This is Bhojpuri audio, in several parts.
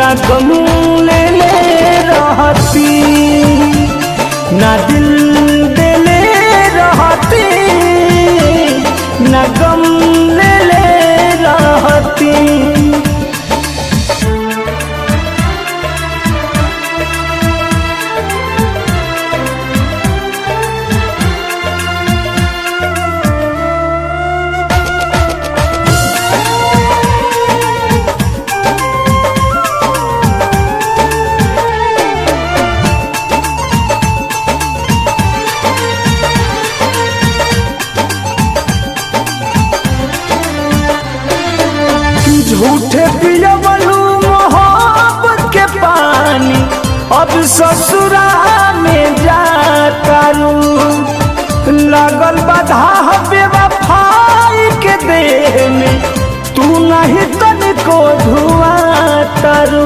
ना गम ले रहती, ना दिल देले रहती, ना गम ले रहती। झूठे पियवलू मोहब्बत के पानी, अब ससुरा में जातारू। लगल बाधा बेवफाई के देह में, तू नहीं तनिको धुआं तारू।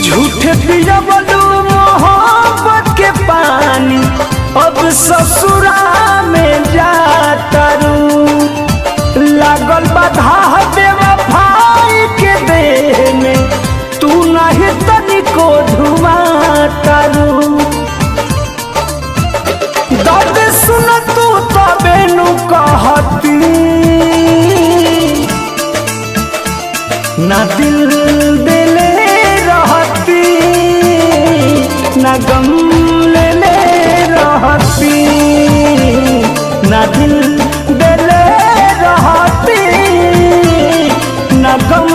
झूठे पियवलू मोहब्बत के पानी, अब ससुरा में जातारू। लागल बाधा बेवफाई के देह में, तू नहीं तनिको धुआं तारू। दर्द सुन तू तबे नु कहती, ना दिल देले रहती, ना गम ले रहती, ना दिल देले रहती, ना गम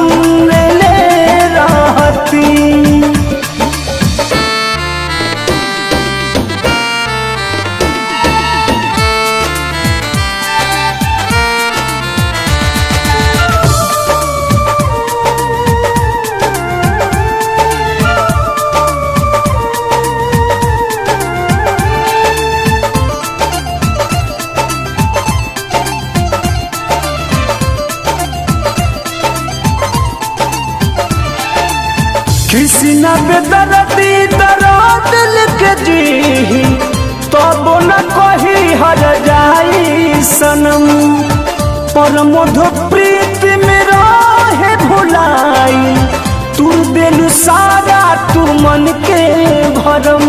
ले रहती। किसी न बेदर्दी दर्द लिख जी, तब न कही हर जाई सनम। पर मधु प्रीत में रहे भुलाई, तू दिल सारा तू मन के भरम।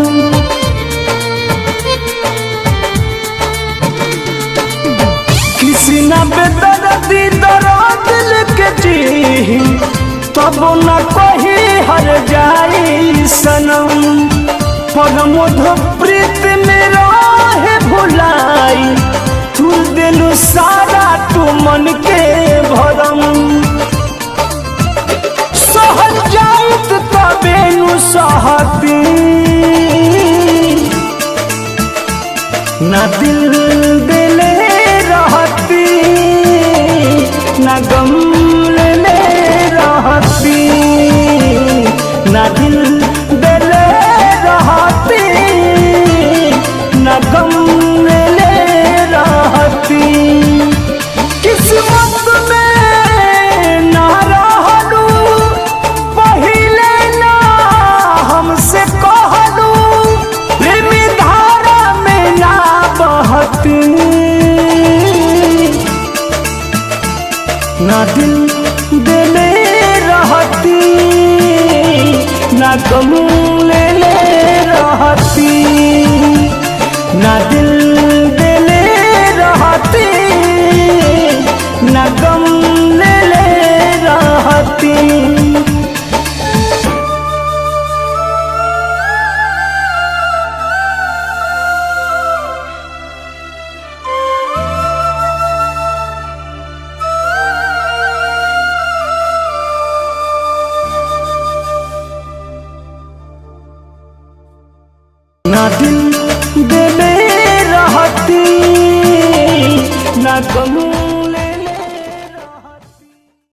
किसी न बेदर्दी दर्द लिख जी, तब न कही हर जाई सनम। पर मधु प्रीत में रहे भुलाई, तू दिल सारा तू मन के भरम। सहल जाइत तबे नु सहती, ना दिल देले रहती, ना गम ले रहती, ना दिल देले रहती, ना गम ले रहती। किस्मत में ना रहलू, पहिले ना हमसे कहलू, प्रेमी धारा में ना बहती, ना दिल देले रहती, ना गम ले रहती, ना दिल देले रहती, ना गम ले रहती। ना दिल देले रहती, ना गम